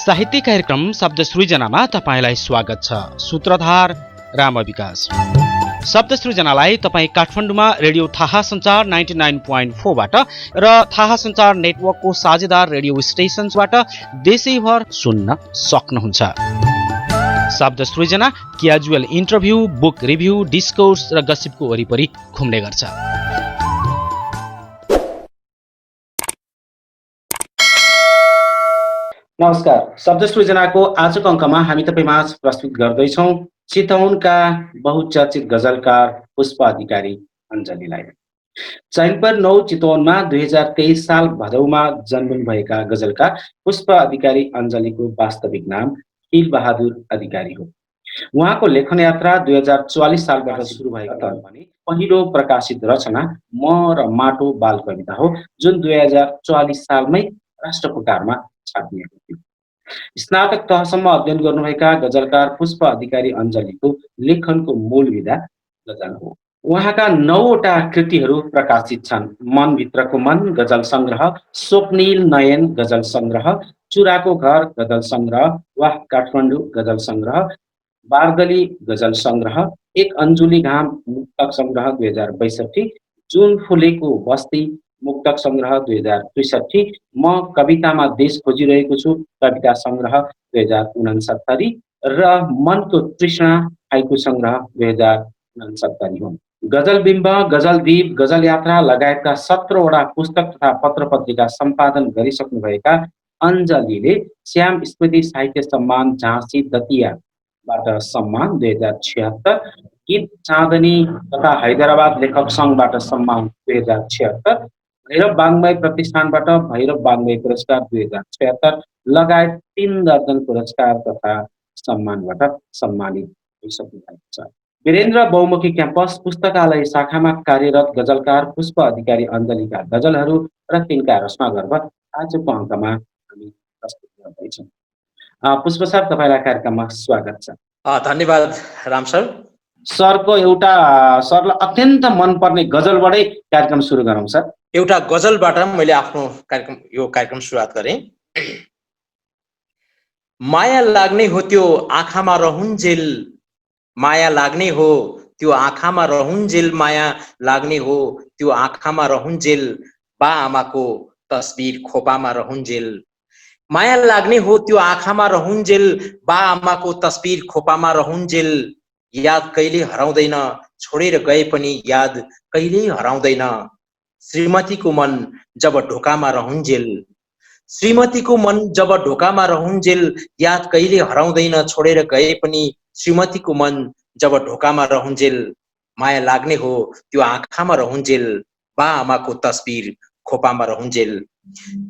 साहित्यिक कार्यक्रम शब्द सृजनामा तपाईलाई स्वागत छ। सूत्रधार रामविकास। शब्द सृजनालाई तपाईँ काठमाडौँमा रेडियो थाहा सञ्चार 99.4 बाट र थाहा सञ्चार नेटवर्कको साझेदार रेडियो स्टेशनबाट देशैभर सुन्न सक्नुहुन्छ। शब्द सृजना casual interview, book review, discourse र गसिपको वरिपरि घुम्ने गर्छ। नमस्कार। शब्द सृजनाको आजको अङ्कमा हामी तपाईमाझ प्रस्तुत गर्दैछौँ चितवनका बहुचर्चित गजलकार पुष्प अधिकारी अञ्जलीलाई। चैनपुर 9 चितवनमा 2023 साल भदौमा जन्मनुभएका गजलकार पुष्प अधिकारी अञ्जलीको वास्तविक नाम हिलबहादुर अधिकारी हो। उहाँको लेखन यात्रा 2044 सालबाट सुरु भएको भने पहिलो प्रकाशित रचना म र माटो बाल कविता हो, जुन 2044 सालमै राष्ट्रपुकारमा छापिएको थियो। स्नातक तहसम्म अध्ययन गर्नुभएका गजलकार पुष्प अधिकारी अञ्जलीको लेखनको मूल विधा गजल हो। उहाँका 9वटा कृतिहरू प्रकाशित छन्। मनभित्रको मन गजल सङ्ग्रह, स्वप्निल नयन गजल सङ्ग्रह, चुराको घर गजल सङ्ग्रह, वाह काठमाडौँ गजल सङ्ग्रह, बारदली गजल सङ्ग्रह, एक अन्जुली घाम मुक्तक सङ्ग्रह 2062, जुन फुलेको बस्ती मुक्तक सङ्ग्रह 2063, म कवितामा देश खोजिरहेको छु कविता सङ्ग्रह 2069 र मनको तृष्णा हाइकु सङ्ग्रह 2069 हुन्। गजल बिम्ब, गजल दीप, गजल यात्रा लगायतका 17वटा पुस्तक तथा पत्र पत्रिका सम्पादन गरिसक्नुभएका अञ्जलीले श्याम स्मृति साहित्य सम्मान झाँसी दतियाबाट सम्मान 2076, गीत चाँदनी तथा हैदराबाद लेखक सङ्घबाट सम्मान 2076, भैरव वाङ्मय प्रतिष्ठानबाट भैरव वाङ्मय पुरस्कार 2076 लगायत 3 दर्जन पुरस्कार तथा सम्मानबाट सम्मानित भइसक्नु भएको छ। वीरेन्द्र बहुमुखी क्याम्पस पुस्तकालय शाखामा कार्यरत गजलकार पुष्प अधिकारी अञ्जलीका गजलहरू र तिनका रचनागर्भ आजको अङ्कमा हामी प्रस्तुत गर्दैछौँ। पुष्प सर, तपाईँलाई कार्यक्रममा स्वागत छ। धन्यवाद राम सर। सरलाई अत्यन्त मनपर्ने गजलबाटै कार्यक्रम सुरु गरौँ सर। एउटा गजलबाट मैले आफ्नो कार्यक्रम सुरुवात गरेँ। माया लाग्ने हो त्यो आँखामा रहन्जेल, माया लाग्ने हो त्यो आँखामा रहन्जेल, माया लाग्ने हो त्यो आँखामा रहन्जेल, बा आमाको तस्बिर खोपामा रहन्जेल, माया लाग्ने हो त्यो आँखामा रहन्जेल, बा आमाको तस्बिर खोपामा रहन्जेल, याद कहिले हराउँदैन, छोडेर गए पनि याद कहिले हराउँदैन, श्रीमतीको मन जब ढोकामा रहन्जेल, श्रीमतीको मन जब ढोकामा रहन्जेल, याद कहिले हराउँदैन, छोडेर गए पनि श्रीमतीको मन जब ढोकामा रहन्जेल, माया लाग्ने हो त्यो आँखामा रहन्जेल, बा आमाको तस्बिर खोपामा रहन्जेल।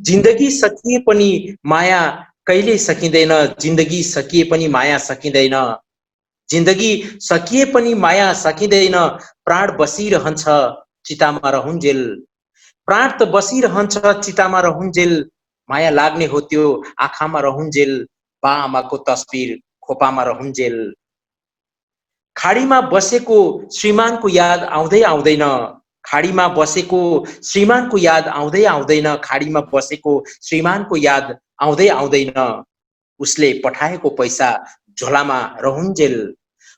जिन्दगी सकिए पनि माया कहिले सकिँदैन, जिन्दगी सकिए पनि माया सकिँदैन, जिन्दगी सकिए पनि माया सकिँदैन, प्राण बसिरहन्छ चितामा रहन्जेल, प्राण त बसिरहन्छ चितामा रहन्जेल, माया लाग्ने हो त्यो आँखामा रहन्जेल, बा आमाको तस्बिर खोपामा रहन्जेल। खाडीमा बसेको श्रीमानको याद आउँदै आउँदैन, खाडीमा बसेको श्रीमानको याद आउँदै आउँदैन, खाडीमा बसेको श्रीमानको याद आउँदै आउँदैन, उसले पठाएको पैसा झोलामा रहन्जेल,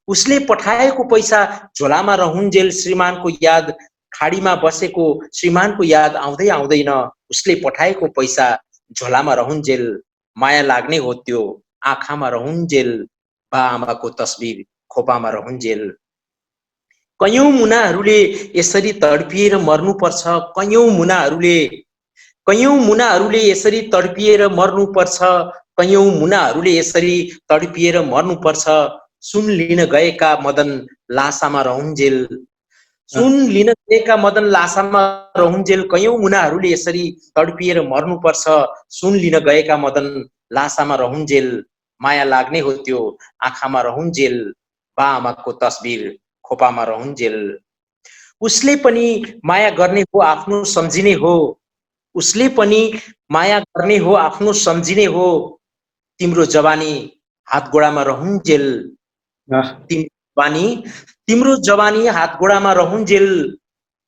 उसले पठाएको पैसा झोलामा रहन्जेल, श्रीमानको याद, खाडीमा बसेको श्रीमानको याद आउँदै आउँदैन, उसले पठाएको पैसा झोलामा रहन्जेल, माया लाग्ने हो त्यो आँखामा रहन्जेल, बा आमाको तस्बिर खोपामा रहन्जेल। कयौं मुनाहरूले यसरी तडपिएर मर्नुपर्छ, कयौं मुनाहरूले यसरी तडपिएर मर्नुपर्छ, कयौं मुनाहरूले यसरी तडपिएर मर्नुपर्छ, सुन लिन गएका मदन लासामा रहन्जेल, सुन लिन गएका मदन लासामा रहन्जेल, कयौं मुनाहरूले यसरी तडपिएर मर्नुपर्छ, सुन लिन गएका मदन लासामा रहन्जेल, माया लाग्ने हो त्यो आँखामा रहन्जेल, बा आमाको तस्बिर खोपामा रहन्जेल। उसले पनि माया गर्ने हो आफ्नो सम्झिने हो, उसले पनि माया गर्ने हो आफ्नो सम्झिने हो, तिम्रो जवानी हातगोडामा रहन्जेल, तिम्रो जवानी हातगोडामा रहन्जेल,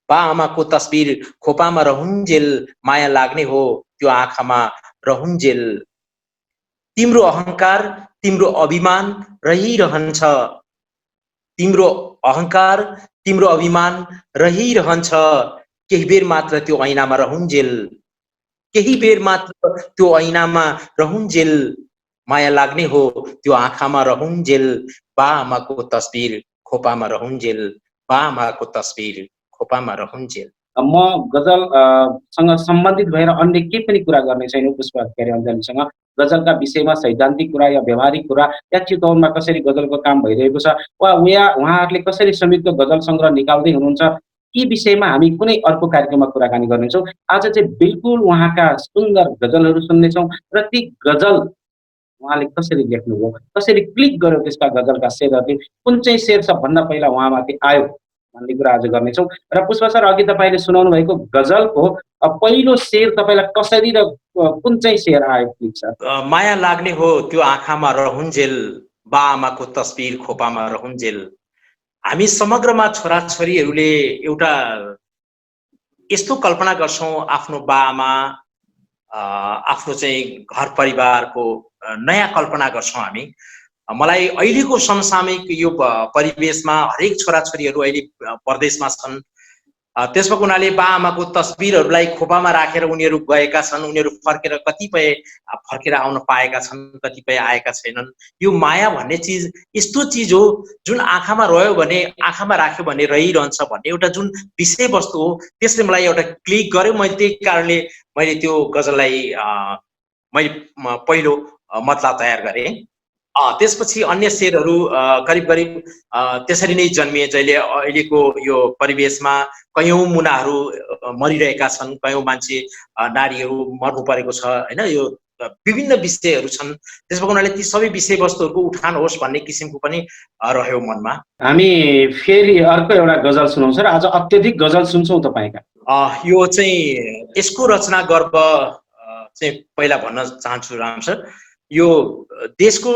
बा आमाको तस्बिर खोपामा रहन्जेल, माया लाग्ने हो त्यो आँखामा रहन्जेल। तिम्रो अहंकार तिम्रो अभिमान रहिरहन्छ, तिम्रो अहंकार तिम्रो अभिमान रहिरहन्छ, केही बेर मात्र त्यो ऐनामा रहुन्जेल, केही बेर मात्र त्यो ऐनामा रहुन्जेल, माया लाग्ने हो त्यो आँखामा रहुन्जेल, बा आमाको तस्बिर खोपामा रहुन्जेल, बा आमाको तस्बिर खोपामा रहुन्जेल। म गजल सँग सम्बन्धित भएर अन्य केही पनि कुरा गर्ने छैन पुष्प अधिकारी अञ्जलीसँग। गजलका विषयमा सैद्धान्तिक कुरा या व्यावहारिक कुरा या चितवनमा कसरी गजलको काम भइरहेको छ वा उहाँहरूले कसरी संयुक्त गजल सङ्ग्रह निकाल्दै हुनुहुन्छ, यी विषयमा हामी कुनै अर्को कार्यक्रममा कुराकानी गर्नेछौँ। आज चाहिँ बिल्कुल उहाँका सुन्दर गजलहरू सुन्नेछौँ र ती गजल उहाँले कसरी लेख्नुभयो, कसरी क्लिक गर्यो त्यसका गजलका शेरहरूले, कुन चाहिँ शेर सबभन्दा पहिला उहाँमाथि आयो भन्ने कुरा आज गर्नेछौँ। र पुष्प सर, अघि तपाईँले सुनाउनु भएको गजलको पहिलो शेर तपाईँलाई कसरी र कुन चाहिँ शेर आयो क्लिक सर? माया लाग्ने हो त्यो आँखामा रहुन्जेल, बा आमाको तस्बिर खोपामा रहुन्जेल। हामी समग्रमा छोराछोरीहरूले एउटा यस्तो कल्पना गर्छौँ आफ्नो बा आमा, आफ्नो चाहिँ घर परिवारको नयाँ कल्पना गर्छौँ हामी। मलाई अहिलेको समसामयिक यो परिवेशमा हरेक छोराछोरीहरू अहिले परदेशमा छन्, त्यसको हुनाले बा आमाको तस्बिरहरूलाई खोपामा राखेर उनीहरू गएका छन्। उनीहरू फर्केर कतिपय फर्केर आउन पाएका छन्, कतिपय आएका छैनन्। यो माया भन्ने चिज यस्तो चिज हो जुन आँखामा रह्यो भने, आँखामा राख्यो भने रहिरहन्छ भन्ने एउटा जुन विषयवस्तु हो, त्यसले मलाई एउटा क्लिक गर्यो। मैले त्यही कारणले मैले त्यो गजललाई मैले पहिलो मतला तयार गरेँ। त्यसपछि अन्य शेरहरू करिब करिब त्यसरी नै जन्मिए, जहिले अहिलेको यो परिवेशमा कयौं मुनाहरू मरिरहेका छन्, कयौं मान्छे नारीहरू मर्नु परेको छ हैन। यो विभिन्न विषयहरू छन्, त्यसको हुनाले ती सबै विषयवस्तुहरूको उठान होस् भन्ने किसिमको पनि रह्यो मनमा। हामी फेरि अर्को एउटा गजल सुनाउँछौँ र आज अत्यधिक गजल सुन्छौँ तपाईँका। यो चाहिँ यसको रचना गर्व चाहिँ पहिला भन्न चाहन्छु राम सर। यो देशको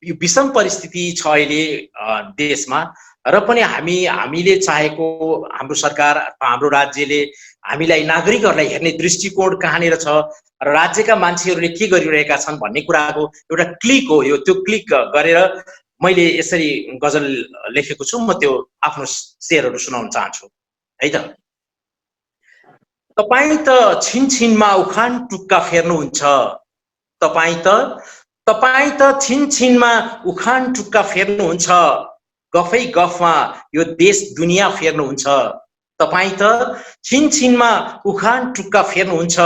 यो विषम परिस्थिति छ अहिले देशमा, र पनि हामीले चाहेको हाम्रो सरकार, हाम्रो राज्यले हामीलाई नागरिकहरूलाई हेर्ने दृष्टिकोण कहाँनिर छ र राज्यका मान्छेहरूले के गरिरहेका छन् भन्ने कुराको एउटा क्लिक हो यो। त्यो क्लिक गरेर मैले यसरी गजल लेखेको छु। म त्यो आफ्नो शेरहरू सुनाउन चाहन्छु है त। तपाईं त छिनछिनमा उखान टुक्का फेर्नुहुन्छ, तपाईं त छिनछिनमा उखान टुक्का फेर्नुहुन्छ, गफै गफमा यो देश दुनियाँ फेर्नुहुन्छ। तपाईं त छिनछिनमा उखान टुक्का फेर्नुहुन्छ,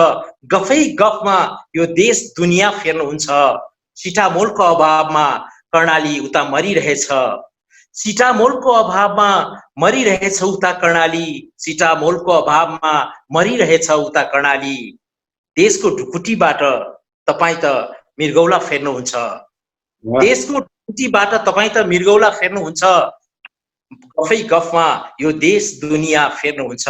गफै गफमा यो देश दुनियाँ फेर्नुहुन्छ। सिटामोलको अभावमा कर्णाली उता मरिरहेछ, सिटामोलको अभावमा मरिरहेछ उता कर्णाली, सिटामोलको अभावमा मरिरहेछ उता कर्णाली। देशको ढुकुटीबाट तपाईं त मृगौला फेर्नुहुन्छ, देशको ढुकुटीबाट तपाईं त मृगौला फेर्नुहुन्छ, गफै गफमा यो देश दुनियाँ फेर्नुहुन्छ।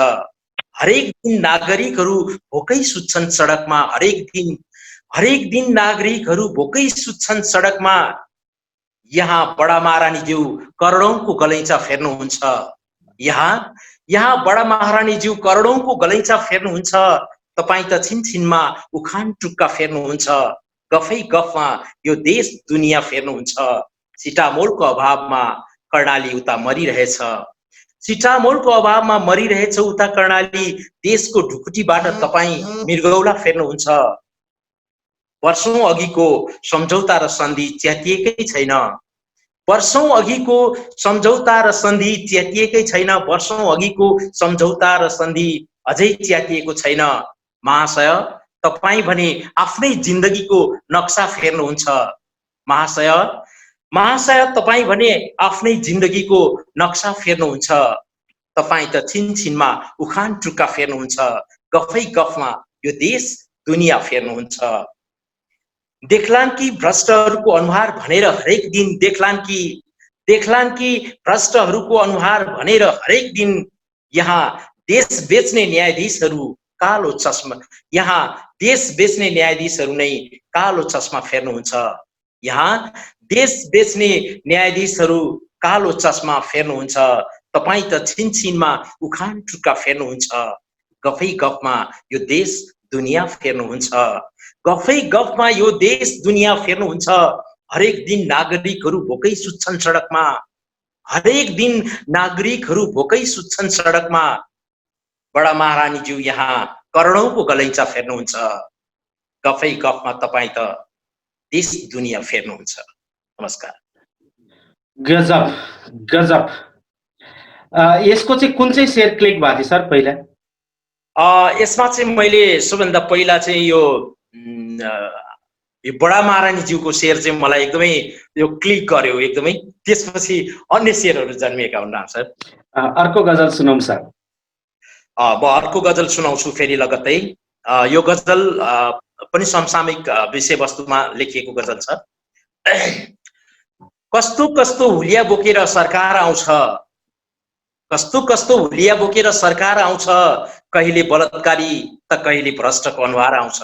हरेक दिन नागरिकहरू भोकै सुत्छन् सडकमा, हरेक दिन नागरिकहरू भोकै सुत्छन् सडकमा। यहाँ बडा महारानीज्यू करोडौंको गलैँचा फेर्नुहुन्छ, यहाँ बडा महारानीज्यू करोडौंको गलैँचा फेर्नुहुन्छ। तपाईं त छिनछिनमा उखान टुक्का फेर्नुहुन्छ, गफै गफमा यो देश दुनियाँ फेर्नुहुन्छ। सिटामोलको अभावमा कर्णाली उता मरिरहेछ, सिटामोलको अभावमा मरिरहेछ उता कर्णाली। देशको ढुकुटीबाट तपाईं मृगौला फेर्नुहुन्छ। वर्षौं अघिको सम्झौता र सन्धि च्यातिएकै छैन, वर्षौं अघिको सम्झौता र सन्धि च्यातिएकै छैन, वर्षौं अघिको सम्झौता र सन्धि अझै च्यातिएको छैन। महाशय तपाईं भने आफ्नै जिन्दगीको नक्सा फेर्नुहुन्छ, महाशय तपाईं भने आफ्नै जिन्दगीको नक्सा फेर्नुहुन्छ। तपाईं त छिनछिनमा उखान टुक्का फेर्नुहुन्छ, गफै गफमा यो देश दुनियाँ फेर्नुहुन्छ। देखलान कि भ्रष्टहरूको अनुहार भनेर हरेक दिन, देखलान कि भ्रष्टहरूको अनुहार भनेर हरेक दिन यहाँ देश बेच्ने न्यायाधीशहरू कालो चस्मा, यहाँ देश बेच्ने न्यायाधीशहरू नै कालो चस्मा फेर्नुहुन्छ, यहाँ देश बेच्ने न्यायाधीशहरू कालो चस्मा फेर्नुहुन्छ। तपाईं त छिनछिनमा उखान टुक्का फेर्नुहुन्छ, गफै गफमा यो देश दुनियाँ फेर्नुहुन्छ, गफै गफमा यो देश दुनियाँ फेर्नुहुन्छ। हरेक दिन नागरिकहरू भोकै सुत्छन् सडकमा। हरेक दिन नागरिकहरू भोकै सुत्छन् सडकमा। बडा महारानीज्यू यहाँ करोडौंको गलैँचा फेर्नुहुन्छ। गफै गफमा तपाईँ त देश दुनियाँ फेर्नुहुन्छ। नमस्कार। गजब गजब। यसको चाहिँ कुन चाहिँ शेयर क्लिक भएको थियो सर पहिला? यसमा चाहिँ मैले सबभन्दा पहिला चाहिँ यो बडा महारानीज्यूको शेयर चाहिँ मलाई एकदमै यो क्लिक गर्यो एकदमै। त्यसपछि अन्य शेयरहरू जन्मिएका हुन् राम सर। अर्को गजल सुनौँ सर। म अर्को गजल सुनाउँछु फेरि लगत्तै। यो गजल पनि समसामयिक विषयवस्तुमा लेखिएको गजल छ। कस्तो कस्तो हुलिया बोकेर सरकार आउँछ। कस्तो कस्तो हुलिया बोकेर सरकार आउँछ। कहिले बलात्कारी त कहिले भ्रष्टको अनुहार आउँछ।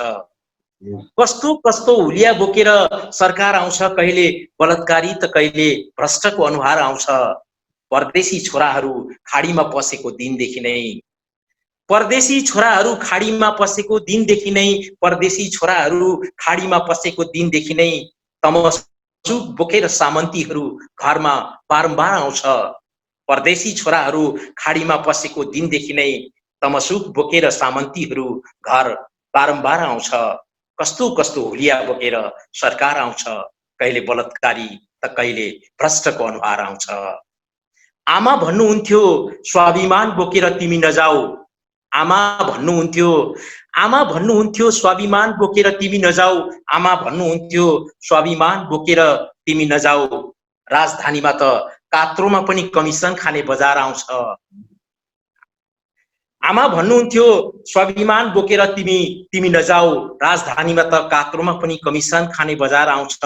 कस्तो कस्तो हुलिया बोकेर सरकार आउँछ। कहिले बलात्कारी त कहिले भ्रष्टको अनुहार आउँछ। परदेशी छोराहरू खाडीमा पसेको दिनदेखि नै। परदेशी छोराहरू खाडीमा पसेको दिनदेखि नै। परदेशी छोराहरू खाडीमा पसेको दिनदेखि नै। तमसुक बोकेर सामन्तीहरू घरमा बारम्बार आउँछ। परदेशी छोराहरू खाडीमा पसेको दिनदेखि नै। तमसुक बोकेर सामन्तीहरू घर बारम्बार आउँछ। कस्तो कस्तो हुलिया बोकेर सरकार आउँछ। कहिले बलात्कारी त कहिले भ्रष्टको अनुहार आउँछ। आमा भन्नुहुन्थ्यो स्वाभिमान बोकेर तिमी नजाऊ। आमा भन्नुहुन्थ्यो स्वाभिमान बोकेर तिमी नजाऊ। आमा भन्नुहुन्थ्यो स्वाभिमान बोकेर तिमी नजाऊ। राजधानीमा त कात्रोमा पनि कमिसन खाने बजार आउँछ। आमा भन्नुहुन्थ्यो स्वाभिमान बोकेर तिमी नजाऊ। राजधानीमा त कात्रोमा पनि कमिसन खाने बजार आउँछ।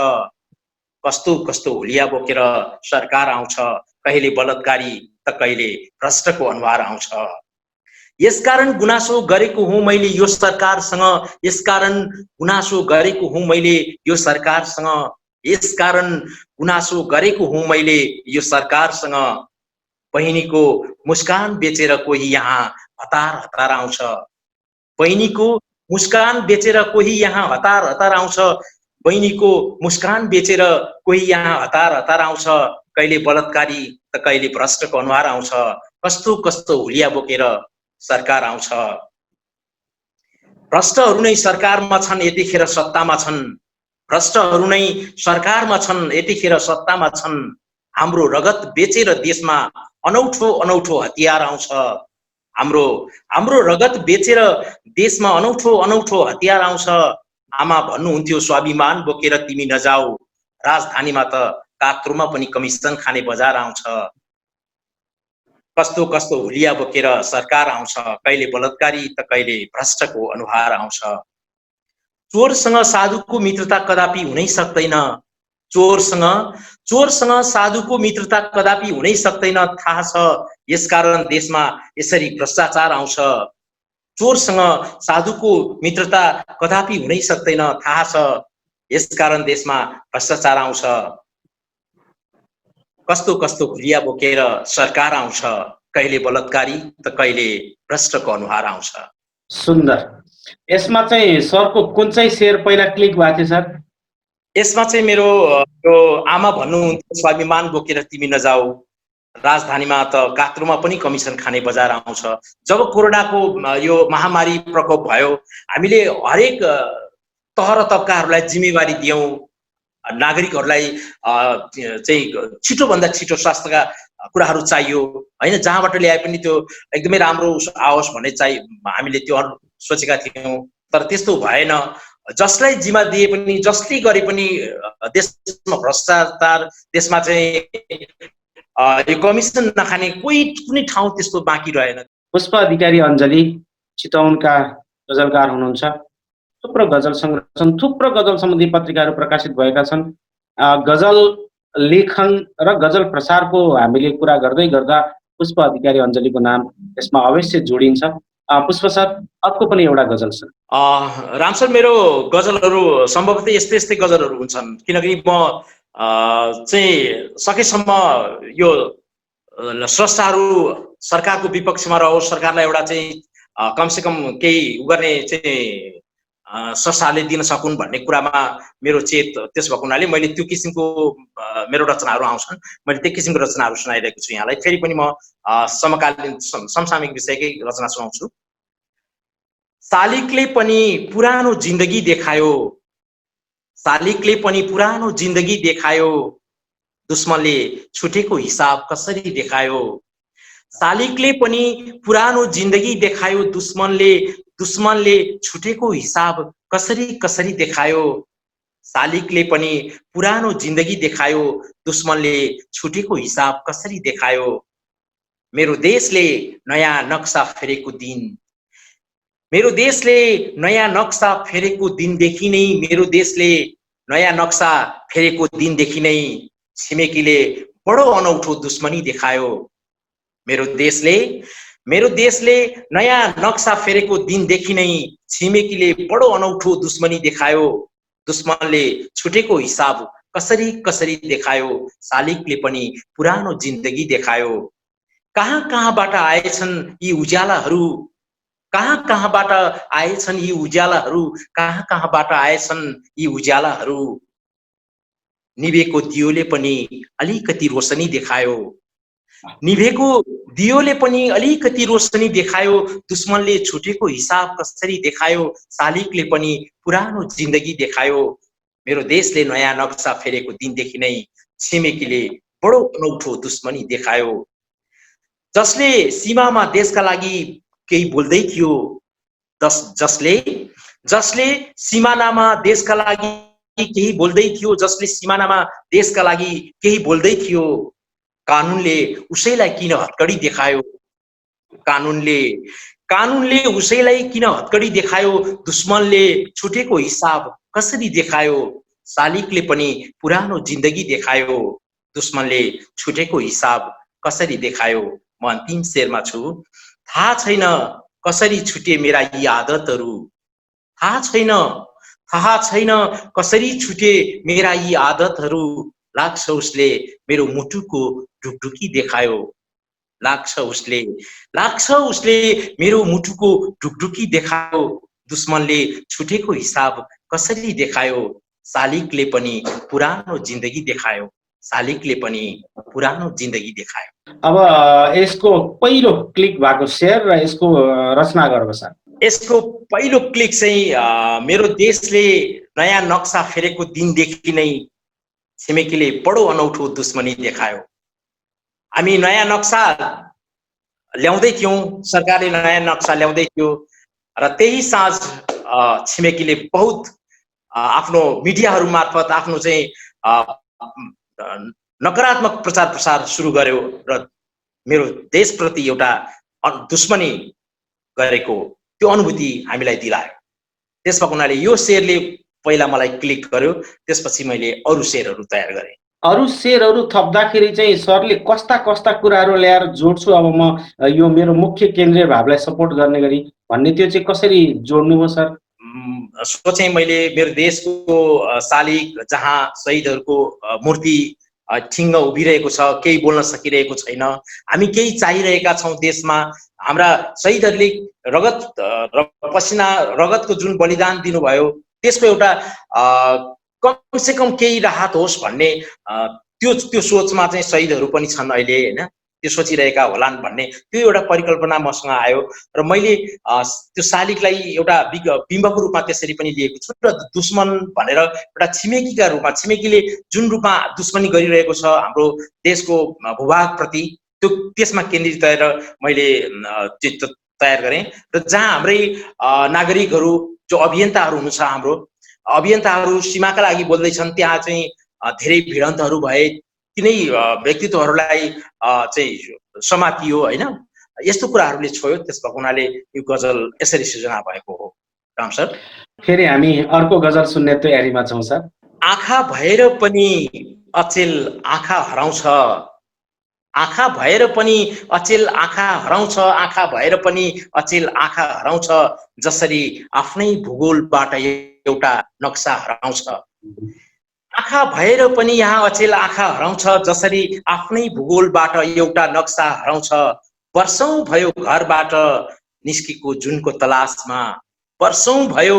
कस्तो कस्तो हुलिया बोकेर सरकार आउँछ। कहिले बलात्कारी त कहिले भ्रष्टको अनुहार आउँछ। यसकारण गुनासो गरेको हुँ मैले यो सरकारसँग। यसकारण गुनासो गरेको हुँ मैले यो सरकारसँग। यसकारण गुनासो गरेको हुँ मैले यो सरकारसँग। बहिनीको मुस्कान बेचेर कोही यहाँ हतार हतार आउँछ। बहिनीको मुस्कान बेचेर कोही यहाँ हतार हतार आउँछ। बहिनीको मुस्कान बेचेर कोही यहाँ हतार हतार आउँछ। कहिले बलात्कारी त कहिले भ्रष्टको अनुहार आउँछ। कस्तो कस्तो हुलिया बोकेर सरकार आउँछ। भ्रष्टहरू नै सरकारमा छन् यतिखेर सत्तामा छन्। भ्रष्टहरू नै सरकारमा छन् यतिखेर सत्तामा छन्। हाम्रो रगत बेचेर देशमा अनौठो अनौठो हतियार आउँछ। हाम्रो रगत बेचेर देशमा अनौठो अनौठो हतियार आउँछ। आमा भन्नुहुन्थ्यो स्वाभिमान बोकेर तिमी नजाऊ। राजधानीमा त कात्रोमा पनि कमिसन खाने बजार आउँछ। कस्तो कस्तो हुलिया बोकेर सरकार आउँछ। कहिले बलात्कारी त कहिले भ्रष्टको अनुहार आउँछ। चोरसँग साधुको मित्रता कदापि हुनै सक्दैन। चोरसँग साधुको मित्रता कदापि हुनै सक्दैन थाहा छ। यसकारण देशमा यसरी भ्रष्टाचार आउँछ। चोरसँग साधुको मित्रता कदापि हुनै सक्दैन थाहा छ। यसकारण देशमा भ्रष्टाचार आउँछ। कस्तो कस्तो हुलिया बोकेर सरकार आउँछ। कहिले बलात्कारी त कहिले भ्रष्टको अनुहार आउँछ। सुन्दर। यसमा चाहिँ सरको कुन चाहिँ शेयर पहिला क्लिक भएको थियो सर? यसमा चाहिँ मेरो यो आमा भन्नुहुन्थ्यो स्वाभिमान बोकेर तिमी नजाऊ। राजधानीमा त कात्रोमा पनि कमिसन खाने बजार आउँछ। जब कोरोनाको यो महामारी प्रकोप भयो हामीले हरेक तह र तबकाहरूलाई जिम्मेवारी दियौँ। नागरिकहरूलाई चाहिँ छिटोभन्दा छिटो स्वास्थ्यका कुराहरू चाहियो हैन। जहाँबाट ल्याए पनि त्यो एकदमै राम्रो आओस् भन्ने चाहिँ हामीले त्यो सोचेका थियौँ। तर त्यस्तो भएन। जसलाई जिम्मा दिए पनि जसले गरे पनि देशमा भ्रष्टाचार, देशमा चाहिँ यो कमिसन नखाने कुनै ठाउँ त्यस्तो बाँकी रहेन। पुष्प अधिकारी अञ्जली चितवनका गजलकार हुनुहुन्छ। थुप्रो गजल सङ्ग्रह छन्। थुप्रो गजल सम्बन्धी पत्रिकाहरू प्रकाशित भएका छन्। गजल लेखन र गजल प्रसारको हामीले कुरा गर्दै गर्दा पुष्प अधिकारी अञ्जलीको नाम यसमा अवश्य जोडिन्छ। पुष्प सर, अर्को पनि एउटा गजल छ। राम सर, मेरो गजलहरू सम्भवतः यस्तै यस्तै गजलहरू हुन्छन्। किनकि म चाहिँ सकेसम्म यो स्रष्टाहरू सरकारको विपक्षमा रहोस्, सरकारलाई एउटा चाहिँ कमसेकम केही गर्ने चाहिँ ससाले दिन सकुन् भन्ने कुरामा मेरो चेत त्यस भएको हुनाले मैले त्यो किसिमको मेरो रचनाहरू आउँछन्। मैले त्यो किसिमको रचनाहरू सुनाइरहेको छु यहाँलाई। फेरि पनि म समकालीन समसामयिक विषयकै रचना सुनाउँछु। शालिगले पनि पुरानो जिन्दगी देखायो, शालिगले पनि पुरानो जिन्दगी देखायो, दुश्मनले छुटेको हिसाब कसरी देखायो। शालिगले पनि पुरानो जिन्दगी देखायो, दुश्मनले छुटेको हिसाब कसरी देखायो। शालिगले पनि पुरानो जिन्दगी देखायो, दुश्मनले छुटेको हिसाब कसरी देखायो। मेरो देशले नयाँ नक्सा फेरेको दिन, मेरो देशले नयाँ नक्सा फेरेको दिनदेखि नै, मेरो देशले नयाँ नक्सा फेरेको दिनदेखि नै छिमेकीले बडो अनौठो दुश्मनी देखायो। मेरो देशले नयाँ नक्सा फेरेको दिनदेखि नै छिमेकीले बडो अनौठो दुश्मनी देखायो। दुश्मनले छुटेको हिसाब कसरी देखायो। शालिगले पनि पुरानो जिन्दगी देखायो। कहाँबाट आएछन् यी उज्यालाहरू, कहाँबाट आएछन् यी उज्यालाहरू, कहाँबाट आएछन् यी उज्यालाहरू। निभेको दियोले पनि अलिकति रोशनी देखायो, निभेको दियोले पनि अलिकति रोशनी देखायो। दुश्मनले छुटेको हिसाब कसरी देखायो। शालिगले पनि पुरानो जिन्दगी देखायो। मेरो देशले नयाँ नक्सा फेरेको दिनदेखि नै छिमेकीले बडो अनौठो दुश्मनी देखायो। जसले सीमामा देशका लागि केही बोल्दै थियो, जसले सिमानामा देशका लागि केही बोल्दै थियो, जसले सिमानामा देशका लागि केही बोल्दै थियो, कानुनले उसैलाई किन हत्कडी देखायो। कानुनले उसैलाई किन हत्कडी देखायो। दुश्मनले छुटेको हिसाब कसरी देखायो। शालिगले पनि पुरानो जिन्दगी देखायो, दुश्मनले छुटेको हिसाब कसरी देखायो। म अन्तिम शेरमा छु। थाहा छैन कसरी छुटे मेरा यी आदतहरू, थाहा छैन कसरी छुटे मेरा यी आदतहरू। लाग्छ उसले मेरो मुटुको ढुकढुकी देखायो, लाग्छ उसले मेरो मुटुको ढुकढुकी देखायो। दुश्मनले छुटेको हिसाब कसरी देखायो। शालिगले पनि पुरानो जिन्दगी देखायो, शालिगले पनि पुरानो जिन्दगी देखायो। अब यसको पहिलो क्लिक भएको शेर र यसको रचना गर्नु सर। यसको पहिलो क्लिक चाहिँ मेरो देशले नयाँ नक्सा फेरेको दिनदेखि नै छिमेकीले बडो अनौठो दुश्मनी देखायो। हामी नयाँ नक्सा ल्याउँदै थियौं, सरकारले नयाँ नक्सा ल्याउँदै थियो र त्यही साँझ छिमेकीले बहुत आफ्नो मिडियाहरू मार्फत आफ्नो चाहिँ नकारात्मक प्रचार प्रसार सुरु गर्यो र मेरो देशप्रति एउटा दुश्मनी गरेको त्यो अनुभूति हामीलाई दिलायो। त्यसमा हुनाले यो शेरले पहिला मलाई क्लिक गर्यो, त्यसपछि मैले अरू शेरहरू तयार गरेँ। अरू शेरहरू थप्दाखेरि चाहिँ सरले कस्ता कुराहरू ल्याएर जोड्छु अब म यो मेरो मुख्य केन्द्रीय भावलाई सपोर्ट गर्ने गरी भन्ने त्यो चाहिँ कसरी जोड्नुभयो सर? सोचेँ मैले मेरो देशको शालिग जहाँ शहीदहरूको मूर्ति ठिङ्ग उभिरहेको छ, केही बोल्न सकिरहेको छैन, हामी केही चाहिरहेका छौँ देशमा। हाम्रा शहीदहरूले रगतको जुन बलिदान दिनुभयो त्यसको एउटा कम से कम केही राहत होस् भन्ने त्यो सोचमा चाहिँ शहीदहरू पनि छन् अहिले हैन, त्यो सोचिरहेका होलान् भन्ने त्यो एउटा परिकल्पना मसँग आयो र मैले त्यो शालिगलाई एउटा बिम्बको रूपमा त्यसरी पनि लिएको छु र दुश्मन भनेर एउटा छिमेकीका रूपमा, छिमेकीले जुन रूपमा दुश्मनी गरिरहेको छ हाम्रो देशको भूभागप्रति त्यसमा केन्द्रित रहेर मैले चित्र तयार गरेँ र जहाँ हाम्रै नागरिकहरू जो अभियन्ताहरू हुनुहुन्छ, हाम्रो अभियन्ताहरू सीमाका लागि बोल्दैछन्, त्यहाँ चाहिँ धेरै भिडन्तहरू भए, तिनै व्यक्तित्वहरूलाई चाहिँ समातियो हैन, यस्तो कुराहरूले छोयो। त्यस भएको हुनाले यो गजल यसरी सृजना भएको हो। राम सर, फेरि हामी अर्को गजल सुन्ने तयारीमा छौँ सर। आँखा भएर पनि अचेल आँखा हराउँछ, आँखा भएर पनि अचेल आँखा हराउँछ, आँखा भएर पनि अचेल आँखा हराउँछ, जसरी आफ्नै भूगोलबाट एउटा नक्सा हराउँछ। आँखा भएर पनि यहाँ अचेल आँखा हराउँछ, जसरी आफ्नै भूगोलबाट एउटा नक्सा हराउँछ। वर्षौं भयो घरबाट निस्केको जुनको तलासमा, वर्षौं भयो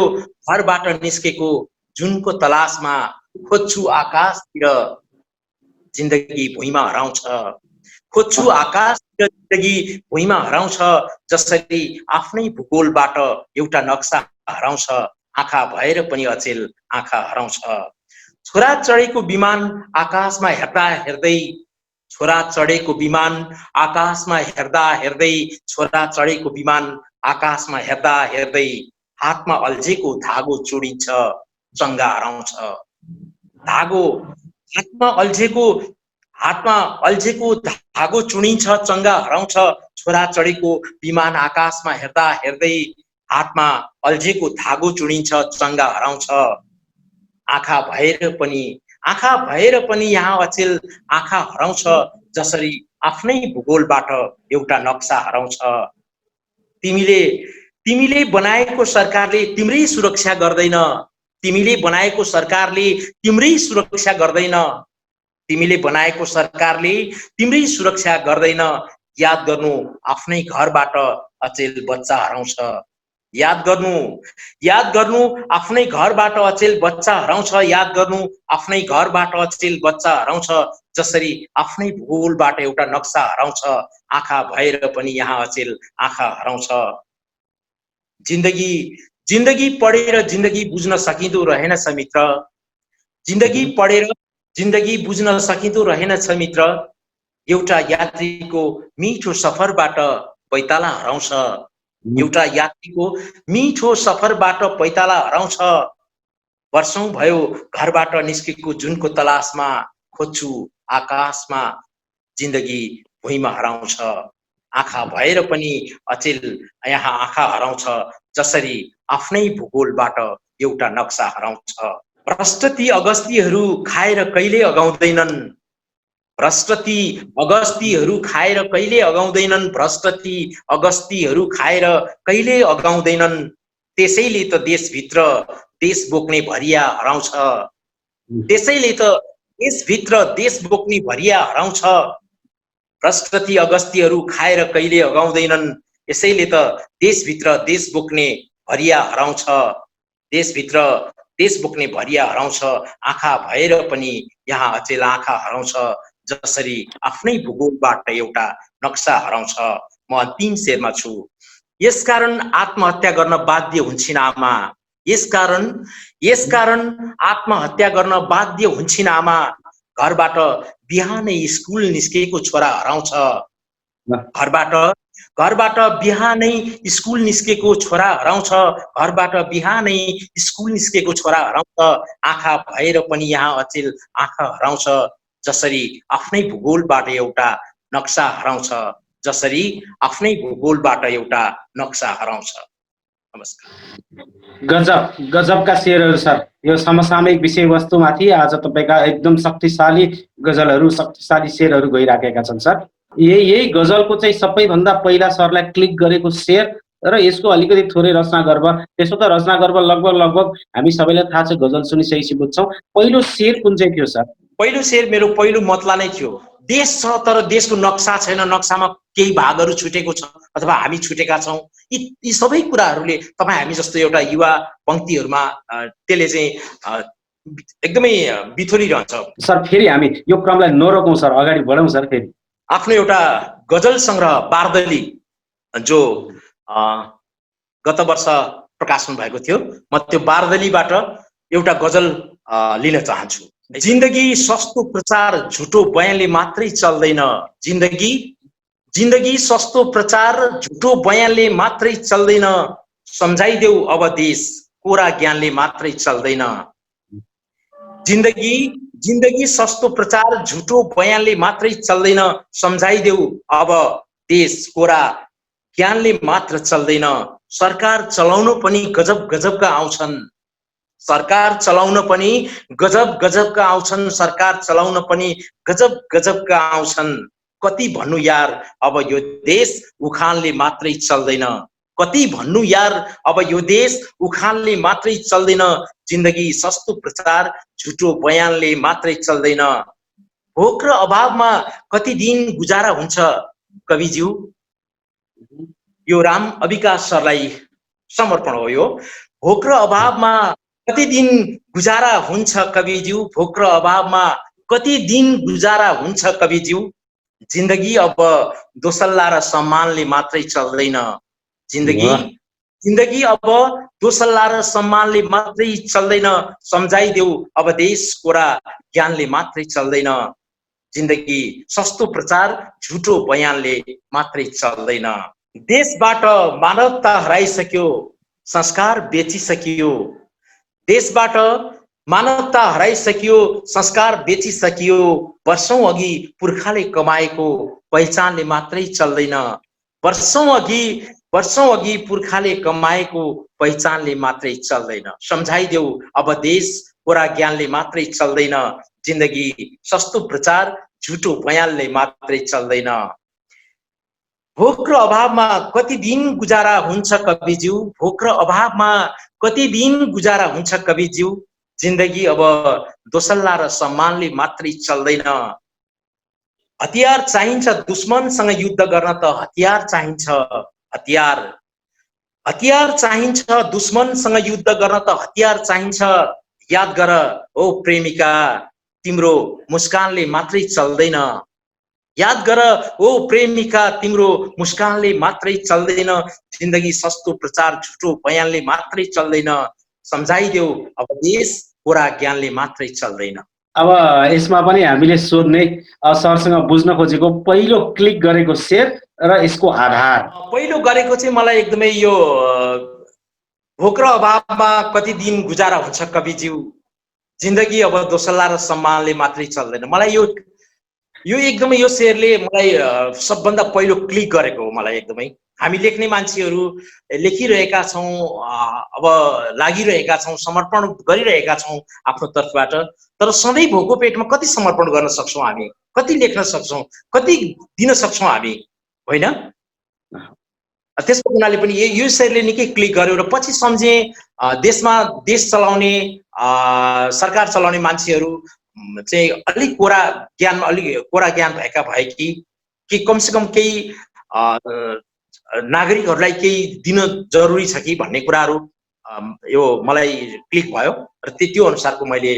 घरबाट निस्केको जुनको तलासमा, खोज्छु आकाशतिर जिन्दगी भुइँमा हराउँछ। खोज्छु आकाशतिर जिन्दगी भुइँमा हराउँछ। जसरी आफ्नै भूगोलबाट एउटा नक्सा हराउँछ, आँखा भएर पनि अचेल आँखा हराउँछ। छोरा चढेको विमान आकाशमा हेर्दा हेर्दै, छोरा चढेको विमान आकाशमा हेर्दा हेर्दै, छोरा चढेको विमान आकाशमा हेर्दा हेर्दै, हातमा अल्झेको धागो चुडिन्छ, चङ्गा हराउँछ। धागो हातमा अल्झेको धागो चुडिन्छ, चङ्गा हराउँछ। छोरा चढेको विमान आकाशमा हेर्दा हेर्दै, हातमा अल्झेको धागो चुडिन्छ, चङ्गा हराउँछ। आँखा भएर पनि यहाँ अचेल आँखा हराउँछ। जसरी आफ्नै भूगोलबाट एउटा नक्सा हराउँछ। तिमीले बनाएको सरकारले तिम्रै सुरक्षा गर्दैन। तिमीले बनाएको सरकारले तिम्रै सुरक्षा गर्दैन। तिमीले बनाएको सरकारले तिम्रै सुरक्षा गर्दैन। याद गर्नु आफ्नै घरबाट अचेल बच्चा हराउँछ। याद गर्नु आफ्नै घरबाट अचेल बच्चा हराउँछ। याद गर्नु आफ्नै घरबाट अचेल बच्चा हराउँछ। जसरी आफ्नै भूगोलबाट एउटा नक्सा हराउँछ, आँखा भएर पनि यहाँ अचेल आँखा हराउँछ। जिन्दगी पढेर जिन्दगी बुझ्न सकिँदो रहेनछ मित्र। जिन्दगी पढेर जिन्दगी बुझ्न सकिँदो रहेनछ मित्र। एउटा यात्रीको मिठो सफरबाट पैताला हराउँछ। एउटा यात्रीको मिठो सफरबाट पैताला हराउँछ। वर्षौं भयो घरबाट निस्केको जुनको तलासमा, खोज्छु आकाशमा जिन्दगी भुइँमा हराउँछ। आँखा भएर पनि अचेल यहाँ आँखा हराउँछ। जसरी आफ्नै भूगोलबाट एउटा नक्सा हराउँछ। भ्रष्ट ती अगस्तीहरू खाएर कहिले अगाउँदैनन्। भ्रष्ट ती अगस्तीहरू खाएर कहिले अगाउँदैनन्। भ्रष्ट ती अगस्तीहरू खाएर कहिले अगाउँदैनन्। त्यसैले त देशभित्र देश बोक्ने भरिया हराउँछ। त्यसैले त देशभित्र देश बोक्ने भरिया हराउँछ। भ्रष्ट ती अगस्तीहरू खाएर कहिले अगाउँदैनन्। यसैले त देशभित्र देश बोक्ने भरिया हराउँछ। देशभित्र देश बोक्ने भरिया हराउँछ। आँखा भएर पनि यहाँ अचेल आँखा हराउँछ। जसरी आफ्नै भूगोलबाट एउटा नक्सा हराउँछ। म अन्तिम शेरमा छु। यसकारण आत्महत्या गर्न बाध्य हुन्छन् आमा। यसकारण आत्महत्या गर्न बाध्य हुन्छन् आमा। घरबाट बिहानै स्कुल निस्केको छोरा हराउँछ। घरबाट बिहानै स्कुल निस्केको छोरा हराउँछ। घरबाट बिहानै स्कुल निस्केको छोरा हराउँछ। आँखा भएर पनि यहाँ अचेल आँखा हराउँछ। जसरी आफ्नै भूगोलबाट एउटा नक्सा हराउँछ। जसरी आफ्नै भूगोलबाट एउटा नक्सा हराउँछ। नमस्कार। गजबका शेरहरू सर। यो समसामयिक विषयवस्तुमाथि आज तपाईँका एकदम शक्तिशाली गजलहरू, शक्तिशाली शेरहरू गइराखेका छन् सर। यही गजलको चाहिँ सबैभन्दा पहिला सरलाई क्लिक गरेको शेर र यसको अलिकति थोरै रचना गर्भ, त्यसो त रचना गर्भ लगभग हामी सबैलाई थाहा छ, गजल सुनिसकेपछि बुझ्छौँ। पहिलो शेर कुन चाहिँ थियो सर? पहिलो शेर मेरो पहिलो मतला नै थियो। देश छ तर देशको नक्सा छैन, नक्सामा केही भागहरू छुटेको छ अथवा हामी छुटेका छौँ। यी सबै कुराहरूले तपाईँ हामी जस्तो एउटा युवा पङ्क्तिहरूमा त्यसले चाहिँ एकदमै बिथोलिरहन्छ। सर फेरि हामी यो क्रमलाई नरोकौँ सर, अगाडि बढौँ सर। फेरि आफ्नो एउटा गजल सङ्ग्रह बार्दली जो गत वर्ष प्रकाशन भएको थियो, म त्यो बार्दलीबाट एउटा गजल लिन चाहन्छु। जिन्दगी सस्तो प्रचार झुटो बयानले मात्रै चल्दैन। जिन्दगी सस्तो प्रचार झुटो बयानले मात्रै चल्दैन। सम्झाइदेऊ अब देश कोरा ज्ञानले मात्रै चल्दैन। जिन्दगी सस्तो प्रचार झुटो बयानले मात्रै चल्दैन। सम्झाइदेऊ अब देश कोरा ज्ञानले मात्र चल्दैन। सरकार चलाउन पनि गजब गजबका आउँछन्। सरकार चलाउन पनि गजब गजबका आउँछन्। सरकार चलाउन पनि गजब गजबका आउँछन्। कति भन्नु यार अब यो देश उखानले मात्रै चल्दैन। कति भन्नु यार अब यो देश उखानले मात्रै चल्दैन। जिन्दगी सस्तो प्रचार झुटो बयानले मात्रै चल्दैन। भोक र अभावमा कति दिन गुजारा हुन्छ कविज्यू। यो राम अविकास सरलाई समर्पण हो यो। भोक र अभावमा कति दिन गुजारा हुन्छ कविज्यू, भोक र अभावमा कति दिन गुजारा हुन्छ कविज्यू। जिन्दगी अब दोसल्ला र सम्मानले मात्रै चल्दैन। जिन्दगी अब दोसल्ला र सम्मानले मात्रै चल्दैन। सम्झाइदेऊ अब देश कोरा ज्ञानले मात्रै चल्दैन। जिन्दगी सस्तो प्रचार झुटो बयानले मात्रै चल्दैन। देशबाट मानवता हराइसक्यो, संस्कार बेचिसकियो। देशबाट मानवता हराइसकियो, संस्कार बेचिसकियो। वर्षौं अघि पुर्खाले कमाएको पहिचानले मात्रै चल्दैन। वर्षौं अघि पुर्खाले कमाएको पहिचानले मात्रै चल्दैन। सम्झाइदेऊ अब देश कोरा ज्ञानले मात्रै चल्दैन। जिन्दगी सस्तो प्रचार झुटो बयानले मात्रै चल्दैन। भोक र अभावमा कति दिन गुजारा हुन्छ कविज्यू, भोक र अभावमा कति दिन गुजारा हुन्छ कविज्यू। जिन्दगी अब दोसल्ला र सम्मानले मात्रै चल्दैन। हतियार चाहिन्छ दुश्मनसँग युद्ध गर्न त हतियार चाहिन्छ। हतियार चाहिन्छ दुश्मनसँग युद्ध गर्न त हतियार चाहिन्छ। याद गर ओ प्रेमिका, तिम्रो मुस्कानले मात्रै चल्दैन। याद गर ओ प्रेमिका, तिम्रो मुस्कानले मात्रै चल्दैन। जिन्दगी सस्तो प्रचार झुटो बयानले मात्रै चल्दैन। सम्झाइदेऊ अब देश कोरा ज्ञानले मात्रै चल्दैन। अब यसमा पनि हामीले सोध्ने सरसँग बुझ्न खोजेको पहिलो क्लिक गरेको शेर र यसको आधार। पहिलो गरेको चाहिँ मलाई एकदमै यो भोक र अभावमा कति दिन गुजारा हुन्छ कविज्यू, जिन्दगी अब दोसल्ला र सम्मानले मात्रै चल्दैन। मलाई यो एकदमै यो शेरले मलाई सबभन्दा पहिलो क्लिक गरेको हो। मलाई एकदमै हामी लेख्ने मान्छेहरू लेखिरहेका छौँ, अब लागिरहेका छौँ, समर्पण गरिरहेका छौँ आफ्नो तर्फबाट। तर सधैँ भोको पेटमा कति समर्पण गर्न सक्छौँ हामी, कति लेख्न सक्छौँ, कति दिन सक्छौँ हामी, होइन? त्यसको हुनाले पनि यो शेरले निकै क्लिक गर्यो। र पछि सम्झे देशमा देश चलाउने सरकार चलाउने मान्छेहरू चाहिँ अलिक कोरा ज्ञान भएका भए कि कमसेकम केही नागरिकहरूलाई केही दिन जरुरी छ कि भन्ने कुराहरू यो मलाई क्लिक भयो र त्यो अनुसारको मैले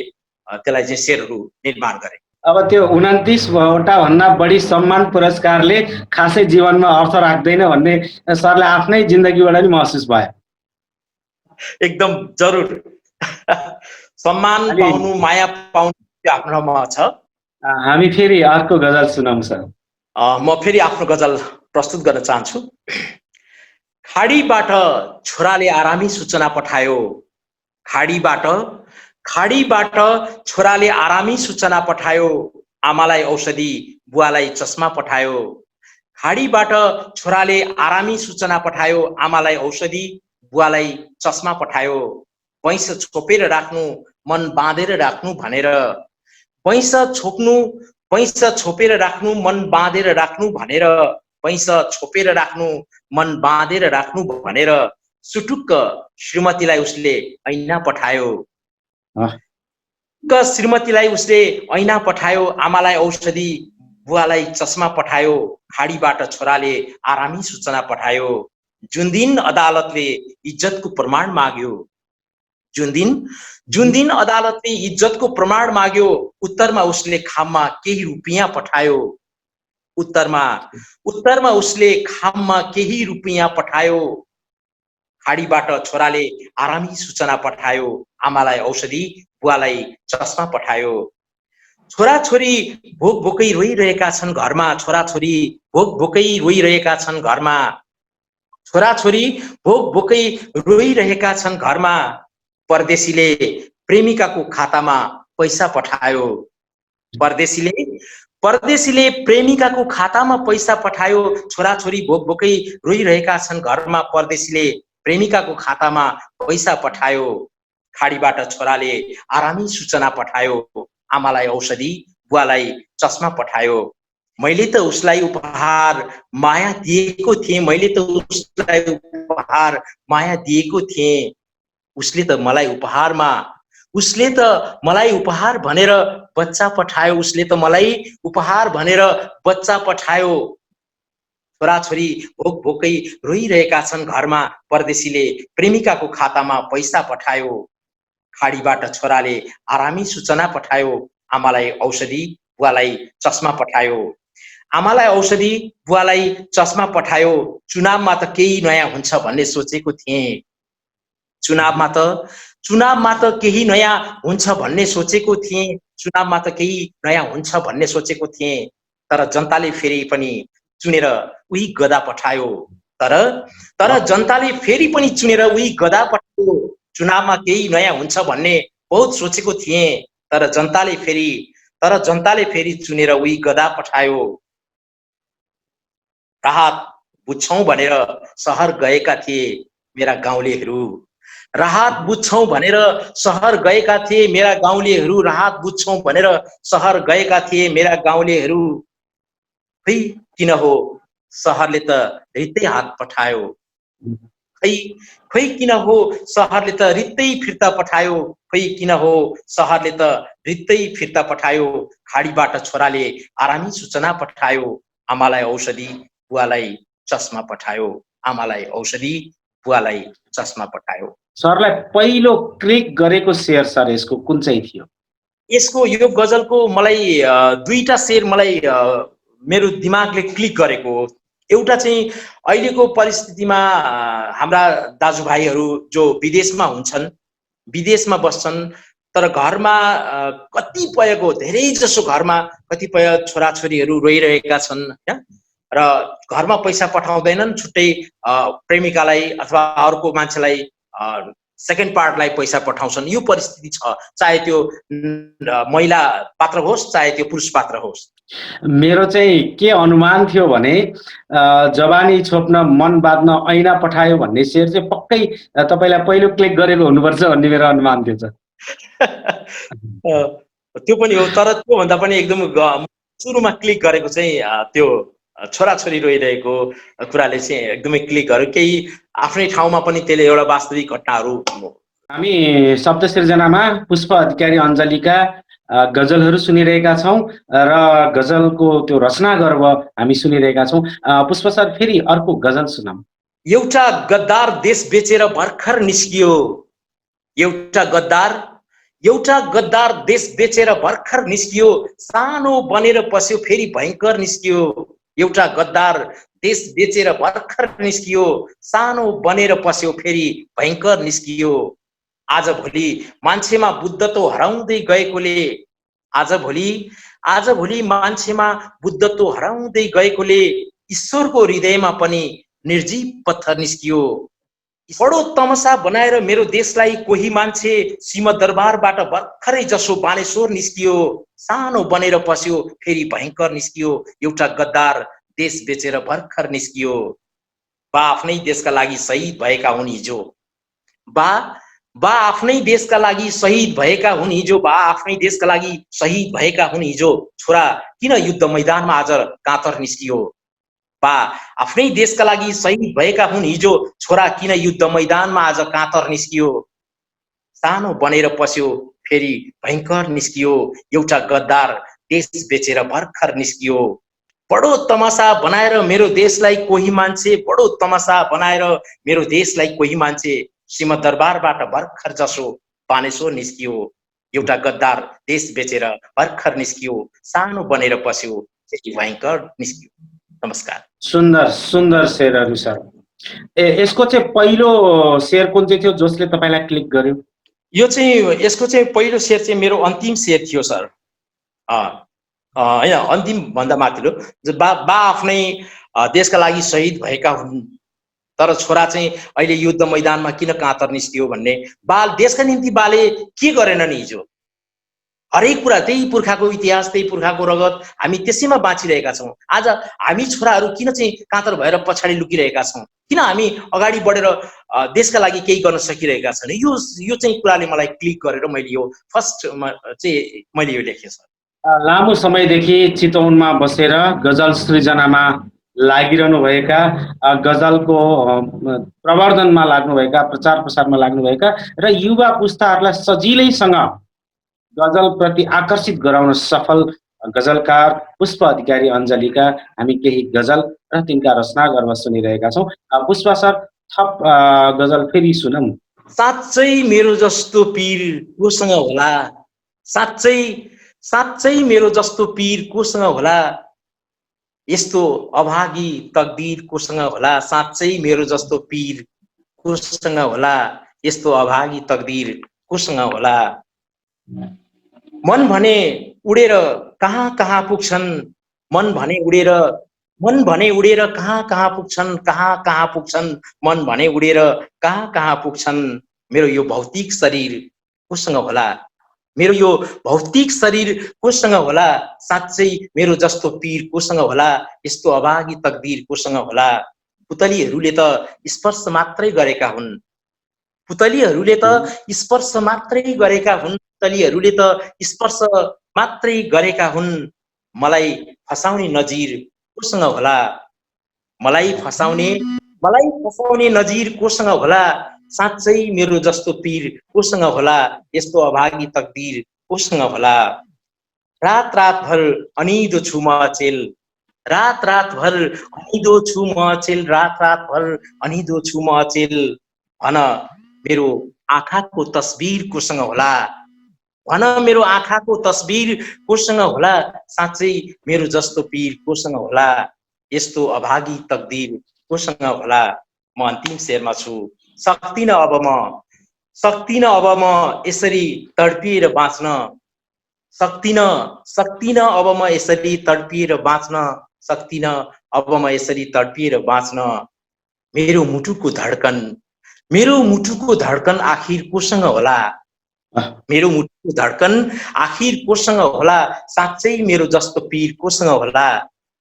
त्यसलाई चाहिँ शेरहरू निर्माण गरेँ। अब त्यो 29 वटा भन्दा बढी सम्मान पुरस्कारले खासै जीवनमा अर्थ राख्दैन भन्ने सरले आफ्नै जिन्दगीबाट नि महसुस भयो। एकदम जरुर सम्मान पाउनु, माया पाउनु आफ्नोमा छ। हामी फेरि अर्को गजल सुनाउँ सर। म फेरि आफ्नो गजल प्रस्तुत गर्न चाहन्छु। खाडीबाट छोराले आरामी सूचना पठायो। खाडीबाट छोराले आरामी सूचना पठायो। आमालाई औषधि, बुवालाई चस्मा पठायो। खाडीबाट छोराले आरामी सूचना पठायो। आमालाई औषधि, बुवालाई चस्मा पठायो। भैँस छोपेर राख्नु, मन बाँधेर राख्नु भनेर। भैँस छोपेर राख्नु, मन बाँधेर राख्नु भनेर। भैँस छोपेर राख्नु, मन बाँधेर राख्नु भनेर सुटुक्क श्रीमतीलाई उसले ऐना पठायो। श्रीमतीलाई उसले ऐना पठायो। आमालाई औषधि, बुवालाई चस्मा पठायो। खाडीबाट छोराले आरामी सूचना पठायो। जुन दिन अदालतले इज्जतको प्रमाण माग्यो, जुन दिन अदालतले इज्जतको प्रमाण माग्यो, उत्तरमा उसले खाममा केही रुपियाँ पठायो। उत्तरमा उसले खाममा केही रुपियाँ पठायो। खाडीबाट छोराले आरामी सूचना पठायो। आमालाई औषधि, बुवालाई चस्मा पठायो। छोराछोरी भोक भोकै रोइरहेका छन् घरमा। छोराछोरी भोक भोकै रोइरहेका छन् घरमा। छोराछोरी भोक भोकै रोइरहेका छन् घरमा। परदेशीले प्रेमिकाको खातामा पैसा पठायो। परदेशीले प्रेमिकाको खातामा पैसा पठायो। छोराछोरी भोक भोकै रोइरहेका छन् घरमा। परदेशीले प्रेमिकाको खातामा पैसा पठायो। खाडीबाट छोराले आरामी सूचना पठायो। आमालाई औषधि, बुवालाई चस्मा पठायो। मैले त उसलाई उपहार माया दिएको थिएँ। मैले त उसलाई उपहार माया दिएको थिएँ। उसले त मलाई उपहार भनेर बच्चा पठायो। उसले त मलाई उपहार भनेर बच्चा पठायो। छोराछोरी भोक भोकै रोइरहेका छन् घरमा। परदेशीले प्रेमिकाको खातामा पैसा पठायो, खाडीबाट छोराले आरामी सूचना पठायो। आमालाई औषधि, बुवालाई चस्मा पठायो। आमालाई औषधि, बुवालाई चस्मा पठायो। चुनावमा त केही नयाँ हुन्छ भन्ने सोचेको थिएँ। चुनावमा त केही नयाँ हुन्छ भन्ने सोचेको थिएँ। चुनावमा त केही नयाँ हुन्छ भन्ने सोचेको थिएँ। तर जनताले फेरि पनि चुनेर उही गधा पठायो। तर जनताले फेरि पनि चुनेर उही गधा पठायो। चुनावमा केही नयाँ हुन्छ भन्ने बहुत सोचेको थिएँ। तर जनताले फेरि चुनेर उही गधा पठायो। राहत बुझ्छौं भनेर सहर गएका थिए मेरा गाउँलेहरू। राहत बुझ्छौं भनेर सहर गएका थिए मेरा गाउँलेहरू। राहत बुझ्छौं भनेर सहर गएका थिए मेरा गाउँलेहरू। खै किन हो सहरले त रित्तै हात पठायो। खै किन हो सहरले त रित्तै फिर्ता पठायो। खै किन हो सहरले त रित्तै फिर्ता पठायो। खाडीबाट छोराले आरामी सूचना पठायो। आमालाई औषधि, बुवालाई चस्मा पठायो। आमालाई औषधि, बुवालाई चस्मा पठायो। सरलाई पहिलो क्लिक गरेको शेर सर यसको कुन चाहिँ थियो? यसको यो गजलको मलाई दुईटा शेर मलाई मेरो दिमागले क्लिक गरेको हो। एउटा चाहिँ अहिलेको परिस्थितिमा हाम्रा दाजुभाइहरू जो विदेशमा हुन्छन्, विदेशमा बस्छन्, तर घरमा कतिपयको धेरै जसो घरमा कतिपय छोराछोरीहरू रोइरहेका छन् हैन, र घरमा पैसा पठाउँदैनन्, छुट्टै प्रेमिकालाई अथवा अर्को मान्छेलाई सेकेन्ड पार्टलाई पैसा पठाउँछन्। यो परिस्थिति छ, चाहे त्यो महिला पात्र होस् चाहे त्यो पुरुष पात्र होस्। मेरो चाहिँ के अनुमान थियो भने जवानी छोप्न मन बाँध्न ऐना पठायो भन्ने शेर चाहिँ पक्कै तपाईलाई पहिलो क्लिक गरेको हुनुपर्छ भन्ने मेरो अनुमान थियो सर। त्यो पनि हो, तर त्योभन्दा पनि एकदम सुरुमा क्लिक गरेको चाहिँ त्यो छोराछोरी रोइरहेको कुराले चाहिँ एकदमै क्लिक गर्यो। केही आफ्नै ठाउँमा पनि त्यसले एउटा वास्तविक घटनाहरू। हामी शब्द सिर्जनामा पुष्प अधिकारी अञ्जलीका गजलहरू सुनिरहेका छौं र गजलको त्यो रचना गर्व हामी सुनिरहेका छौं। पुष्प सर फेरि अर्को गजल सुनाऊ। एउटा गद्दार देश बेचेर भर्खर निस्कियो। एउटा गद्दार देश बेचेर भर्खर निस्कियो। सानो बनेर पस्यो फेरि भयंकर निस्कियो। एउटा गद्दार देश बेचेर भर्खर निस्कियो। सानो बनेर पस्यो फेरि भयंकर निस्कियो। आजभोलि मान्छेमा बुद्धत्व हराउँदै गएकोले, आजभोलि मान्छेमा बुद्धत्व हराउँदै गएकोले ईश्वरको हृदयमा पनि निर्जीव पत्थर निस्कियो। बडो तमसा बनाएर मेरो देशलाई कोही मान्छे सिंहदरबारबाट भर्खरै जसो बानेश्वर निस्कियो। सानो बनेर पस्यो फेरि भयंकर निस्कियो। एउटा गद्दार देश बेचेर भर्खर निस्कियो। बा आफ्नै देशका लागि शहीद भएका हुन् हिजो। बा आफ्नै देशका लागि शहीद भएका हुन् हिजो। बा आफ्नै देशका लागि शहीद भएका हुन् हिजो। छोरा किन युद्ध मैदानमा आज कातर निस्कियो। बा आफ्नै देशका लागि शहीद भएका हुन् हिजो। छोरा किन युद्ध मैदानमा आज कातर निस्कियो। सानो बनेर पस्यो फेरि भयंकर निस्कियो। एउटा गद्दार देश बेचेर भर्खर निस्कियो। बडो तमासा बनाएर मेरो देशलाई कोही मान्छे, बडो तमासा बनाएर मेरो देशलाई कोही मान्छे सिंहदरबारबाट भर्खर जसो बानेश्वर निस्कियो। एउटा गद्दार देश बेचेर भर्खर निस्कियो। सानो बनेर पस्यो फेरि भयंकर निस्कियो। नमस्कार। सुन्दर सुन्दर शेरहरू सर। यसको चाहिँ पहिलो शेर कुन चाहिँ थियो जसले तपाईलाई क्लिक गर्यो? यो चाहिँ यसको चाहिँ पहिलो शेर चाहिँ मेरो अन्तिम शेर थियो सर। हैन, अन्तिम भन्दा माथिल्लो। बा आफ्नै देशका लागि शहीद भएका हुन्, तर छोरा चाहिँ अहिले युद्ध मैदानमा किन कातर निस्कियो भन्ने। बा देशका निम्ति बाले के गरेनन् हिजो। हरेक कुरा त्यही पुर्खाको इतिहास, त्यही पुर्खाको रगत, हामी त्यसैमा बाँचिरहेका छौँ। आज हामी छोराहरू किन चाहिँ कातर भएर पछाडि लुकिरहेका छौँ, किन हामी अगाडि बढेर देशका लागि केही गर्न सकिरहेका छैन। यो चाहिँ कुराले मलाई क्लिक गरेर मैले यो फर्स्ट चाहिँ मैले यो लेखेँ सर। लामो समयदेखि चितवनमा बसेर गजल सृजनामा लागिरहनु भएका, गजलको प्रवर्धनमा लाग्नुभएका, प्रचार प्रसारमा लाग्नुभएका र युवा पुस्ताहरूलाई सजिलैसँग गजल प्रति आकर्षित गराउन सफल गजलकार पुष्प अधिकारी अञ्जलीका हामी केही गजल र तिनका रचना गर्न सुनिरहेका छौँ। पुष्पा सर, थप गजल फेरि सुनौँ। साँच्चै मेरो जस्तो पीर कोसँग होला, साँच्चै साँच्चै मेरो जस्तो पीर कोसँग होला, यस्तो अभागी तकदीर कोसँग होला, साँच्चै मेरो जस्तो पीर कोसँग होला, यस्तो अभागी तकदीर कोसँग होला। मन भने उडेर कहाँ कहाँ पुग्छन्, मन भने उडेर कहाँ कहाँ पुग्छन्, कहाँ कहाँ पुग्छन्, मन भने उडेर कहाँ कहाँ पुग्छन्, मेरो यो भौतिक शरीर कोसँग होला, मेरो यो भौतिक शरीर कोसँग होला, साँच्चै मेरो जस्तो पीर कोसँग होला, यस्तो अभागी तकदीर कोसँग होला। पुतलीहरूले त स्पर्श मात्रै गरेका हुन्, पुतलीहरूले त स्पर्श मात्रै गरेका हुन्, पुतलीहरूले त स्पर्श मात्रै गरेका हुन्, मलाई फसाउने नजिर कोसँग होला, मलाई फसाउने नजिर कोसँग होला, साँच्चै मेरो जस्तो पीर कोसँग होला, यस्तो अभागी तकदीर कोसँग होला। रात रातभर अनिदो छु म अचेल, रात रातभर अनिदो छु म अचेल, रात रातभर अनिदो छु म अचेल, भन मेरो आँखाको तस्बिर कोसँग होला, भन मेरो आँखाको तस्बिर कोसँग होला, साँच्चै मेरो जस्तो पीर कोसँग होला, यस्तो अभागी तकदीर कोसँग होला। म अन्तिम शेरमा छु। सक्दिनँ अब म यसरी तडपिएर बाँच्न, सक्दिनँ अब म यसरी तडपिएर बाँच्न, सक्दिनँ अब म यसरी तडपिएर बाँच्न, मेरो मुटुको धड्कन आखिर कोसँग होला, मेरो मुटुको धड्कन आखिर कोसँग होला, साँच्चै मेरो जस्तो पीर कोसँग होला,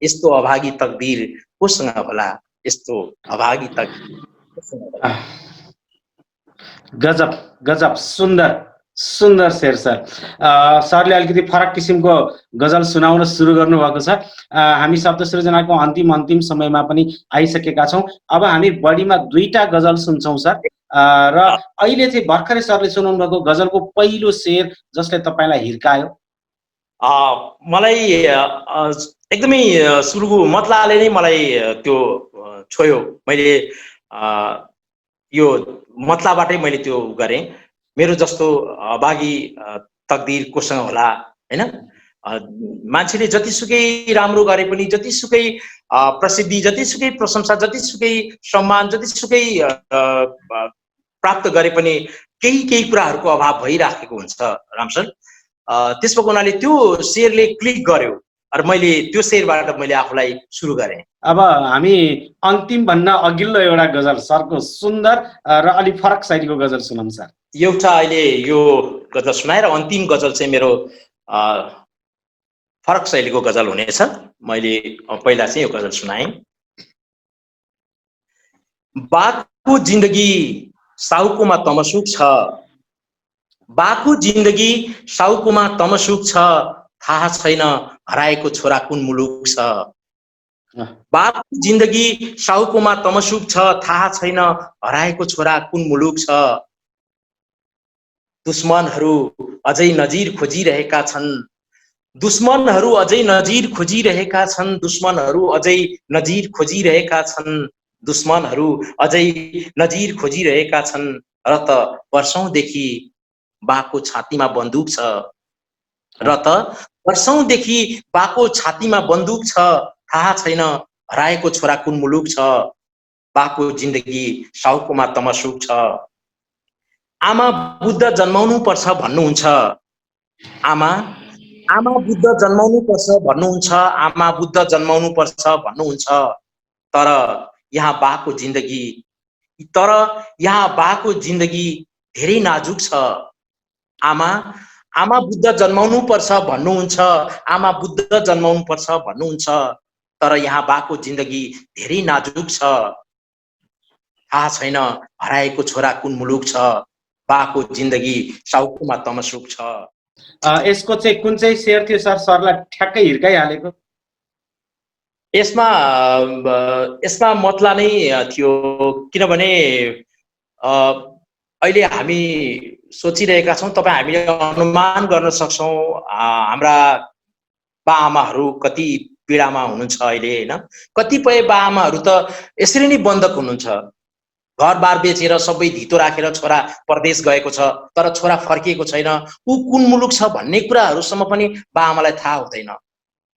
यस्तो अभागी तकदीर कोसँग होला, यस्तो अभागी तकदीर कोसँग होला। गजब गजब, सुन्दर सुन्दर शेर सर। सरले अलिकति फरक किसिमको गजल सुनाउन सुरु गर्नुभएको छ। हामी शब्द सृजनाको अन्तिम समयमा पनि आइसकेका छौँ। अब हामी बढीमा 2टा गजल सुन्छौँ सर। र अहिले चाहिँ भर्खरै सरले सुनाउनु भएको गजलको पहिलो शेर जसले तपाईँलाई हिर्कायो? मलाई एकदमै सुरुको मतलाले नै मलाई त्यो छोयो। मैले यो मतलाबाटै मैले त्यो गरेँ। मेरो जस्तो अभागी तकदीर कोसँग होला, हैन? मान्छेले जतिसुकै राम्रो गरे पनि, जतिसुकै प्रसिद्धि, जतिसुकै प्रशंसा, जतिसुकै सम्मान, जतिसुकै प्राप्त गरे पनि केही कुराहरूको अभाव भइराखेको हुन्छ रामसर। त्यसको हुनाले त्यो शेरले क्लिक गर्यो र मैले त्यो शेरबाट मैले आफूलाई सुरु गरेँ। अब हामी अन्तिम भन्न अघिल्लो एउटा गजल सरको सुन्दर र अलि फरक शैलीको गजल सुनौँ सर। एउटा अहिले यो गजल सुनाएर अन्तिम गजल चाहिँ मेरो फरक शैलीको गजल हुनेछ। मैले पहिला चाहिँ यो गजल सुनाएँ। बाको जिन्दगी साउकोमा तमसुक छ, बाको जिन्दगी साउकोमा तमसुक छ, थाहा छैन हराएको छोरा कुन मुलुक छ, बाको जिन्दगी साउकोमा तमसुक छ, थाहा छैन हराएको छोरा कुन मुलुक छ, दुश्मनहरू अझै नजिर खोजिरहेका छन्, दुश्मनहरू अझै नजिर खोजिरहेका छन्, दुश्मनहरू अझै नजिर खोजिरहेका छन्, दुश्मनहरू अझै नजिर खोजिरहेका छन्, र त वर्षौंदेखि बाको छातीमा बन्दुक छ, र त वर्षौंदेखि बाको छातीमा बन्दुक छ, थाहा छैन हराएको छोरा कुन मुलुक छ, बाको जिन्दगी साउकोमा तमसुक छ। आमा बुद्ध जन्माउनु पर्छ भन्नुहुन्छ, आमा बुद्ध जन्माउनु पर्छ भन्नुहुन्छ, आमा बुद्ध जन्माउनु पर्छ भन्नुहुन्छ, तर यहाँ बाको जिन्दगी धेरै नाजुक छ। आमा बुद्ध जन्माउनु पर्छ भन्नुहुन्छ, आमा बुद्ध जन्माउनु पर्छ भन्नुहुन्छ, तर यहाँ बाको जिन्दगी धेरै नाजुक छ, थाहा छैन हराएको छोरा कुन मुलुक छ, बाको जिन्दगी साउकोमा तमसुक छ। यसको चाहिँ कुन चाहिँ शेर थियो सर सरलाई ठ्याक्कै हिर्काइहालेको? यसमा मतला नै थियो, किनभने अहिले हामी सोचिरहेका छौँ, तपाईँ हामीले अनुमान गर्न सक्छौँ, हाम्रा बाआमाहरू कति पीडामा हुनुहुन्छ अहिले हैन। कतिपय बाआमाहरू त यसरी नै बन्धक हुनुहुन्छ, घरबार बेचेर सबै धितो राखेर छोरा परदेश गएको छ, तर छोरा फर्किएको छैन, ऊ कुन मुलुक छ भन्ने कुराहरूसम्म पनि बाआमालाई थाहा हुँदैन।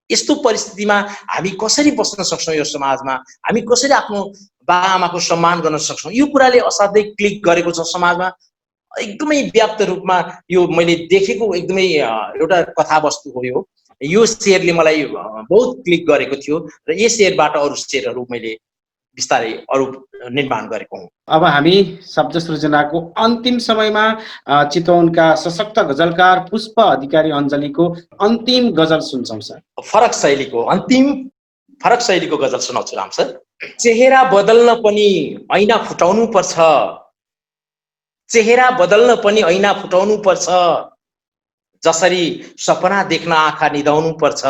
यस्तो परिस्थितिमा हामी कसरी बस्न सक्छौँ, यो समाजमा हामी कसरी आफ्नो बाआमाको सम्मान गर्न सक्छौँ, यो कुराले असाध्यै क्लिक गरेको छ समाजमा। एकदमै व्याप्त रूपमा यो मैले देखेको एकदमै एउटा कथावस्तु हो। यो शेयरले मलाई बहुत क्लिक गरेको थियो र यस शेयरबाट अरू शेयरहरू मैले बिस्तारै अरू निर्माण गरेको हुँ। अब हामी शब्द सृजनाको अन्तिम समयमा चितवनका सशक्त गजलकार पुष्प अधिकारी अञ्जलीको अन्तिम गजल सुन्छौँ सर। फरक शैलीको गजल सुनाउँछु राम सर। चेहरा बदल्न पनि ऐना फुटाउनु पर्छ, चेहरा बदल्न पनि ऐना फुटाउनु पर्छ, जसरी सपना देख्न आँखा निदाउनु पर्छ।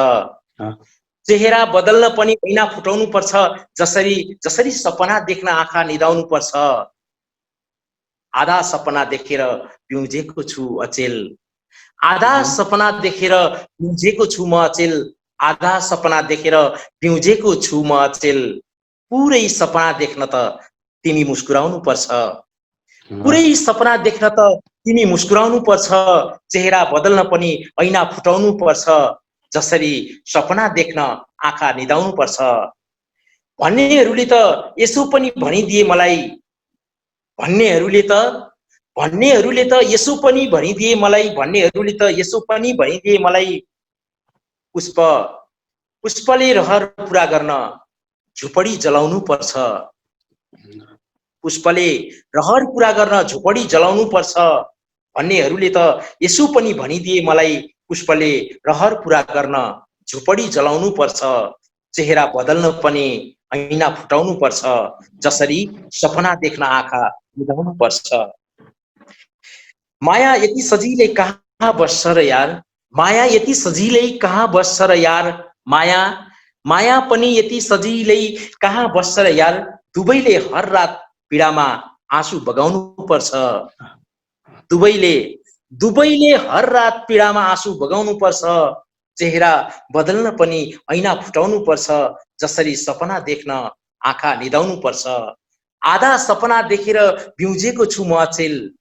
चेहरा बदल्न पनि ऐना फुटाउनु पर्छ, जसरी सपना देख्न आँखा निदाउनु पर्छ। आधा सपना देखेर पिउजेको छु अचेल, आधा सपना देखेर पिउजेको छु म अचेल, आधा सपना देखेर पिउजेको छु म अचेल। पुरै सपना देख्न त तिमी मुस्कुराउनु पर्छ, पुरै सपना देख्न त तिमी मुस्कुराउनु पर्छ। चेहरा बदल्न पनि ऐना फुटाउनु पर्छ, जसरी सपना देख्न आँखा निदाउनु पर्छ। भन्नेहरूले त यसो पनि भनिदिए मलाई, भन्नेहरूले त यसो पनि भनिदिए मलाई, भन्नेहरूले त यसो पनि भनिदिए मलाई। पुष्पले रहर पुरा गर्न झुपडी जलाउनु पर्छ, पुष्पले रहर पुरा गर्न झुपडी जलाउनु पर्छ। भन्नेहरूले त यसो पनि भनिदिए मलाई, पुष्पले रहर पुरा गर्न झुपडी जलाउनु पर्छ। चेहरा बदल्न पनि ऐना फुटाउनु पर्छ, जसरी सपना देख्न आँखा निदाउनु पर्छ। माया यति सजिलै कहाँ बस्छ र यार, माया यति सजिलै कहाँ बस्छ र यार, माया पनि यति सजिलै कहाँ बस्छ र यार। दुवैले हर रात पीडामा आँसु बगाउनु पर्छ, दुवैले हर रात पीडामा आँसु बगाउनु पर्छ। चेहरा बदल्न पनि ऐना फुटाउनु पर्छ, जसरी सपना देख्न आँखा निदाउनु पर्छ। आधा सपना देखेर बिउजेको छु म अचेल,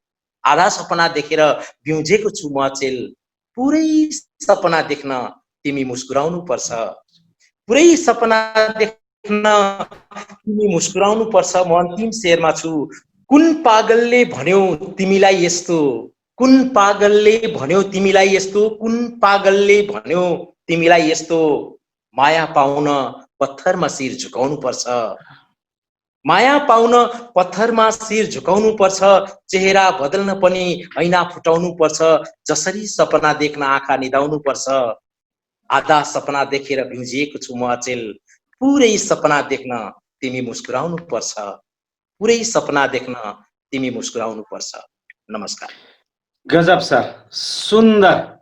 आधा सपना देखेर बिउजेको छु म अचेल। पुरै सपना देख्न तिमी मुस्कुराउनु पर्छ, पुरै सपना देख्न तिमी मुस्कुराउनु पर्छ। म अन्तिम शेरमा छु। कुन पागलले भन्यो तिमीलाई यस्तो, कुन पागलले भन्यो तिमीलाई यस्तो, कुन पागलले भन्यो तिमीलाई यस्तो। माया पाउन पत्थरमा शिर झुकाउनु पर्छ, माया पाउन पत्थरमा शिर झुकाउनु पर्छ। चेहरा बदल्न पनि ऐना फुटाउनु पर्छ, जसरी सपना देख्न आँखा निदाउनु पर्छ। आधा सपना देखेर भिउजिएको छु म अचेल, पुरै सपना देख्न तिमी मुस्कुराउनु पर्छ, पुरै सपना देख्न तिमी मुस्कुराउनु पर्छ। नमस्कार। गजब सर, सुन्दर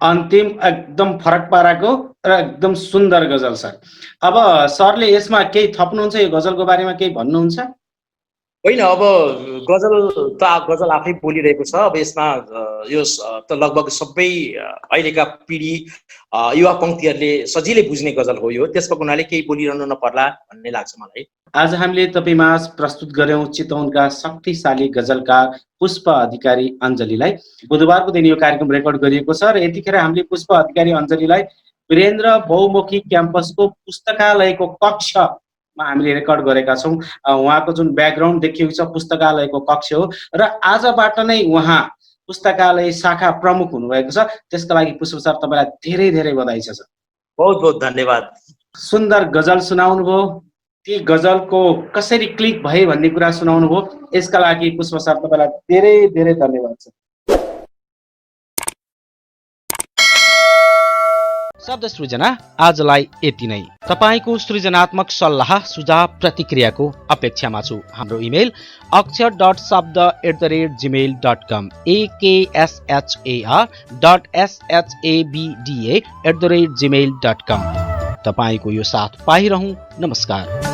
अन्तिम एकदम फरक पाराको र एकदम सुन्दर गजल सर। अब सरले यसमा केही थप्नुहुन्छ, यो गजलको बारेमा केही भन्नुहुन्छ? होइन, अब गजल आफै बोलिरहेको छ। अब यसमा यो त लगभग सबै अहिलेका पिँढी युवा पङ्क्तिहरूले सजिलै बुझ्ने गजल हो यो, त्यसको हुनाले केही बोलिरहनु नपर्ला भन्ने लाग्छ मलाई। आज हामीले तपाईँमाझ प्रस्तुत गर्यौं चितवनका शक्तिशाली गजलकार पुष्प अधिकारी अञ्जलीलाई। बुधबारको दिन यो कार्यक्रम रेकर्ड गरिएको छ र यतिखेर हामीले पुष्प अधिकारी अञ्जलीलाई वीरेन्द्र बहुमुखी क्याम्पसको पुस्तकालयको कक्षमा हामीले रेकर्ड गरेका छौँ। उहाँको जुन ब्याकग्राउन्ड देखिएको छ पुस्तकालयको कक्ष हो र आजबाट नै उहाँ पुस्तकालय शाखा प्रमुख हुनुभएको छ। त्यसका लागि पुष्प सर तपाईँलाई धेरै धेरै बधाई छ सर। बहुत बहुत धन्यवाद। सुन्दर गजल सुनाउनु भयो, ती गजलको कसरी क्लिक भए भन्ने कुरा सुनाउनु भयो, यसका लागि पुष्प सर तपाईँलाई धेरै धेरै धन्यवाद छ। शब्द सृजना आजलाई यति नै। तपाईको सृजनात्मक सल्लाह सुझाव प्रतिक्रियाको अपेक्षामा छु। हाम्रो इमेल अक्षर.शब्द@gmail.com akshar.shabda@gmail.com। तपाईको यो साथ पाइरहँ। नमस्कार।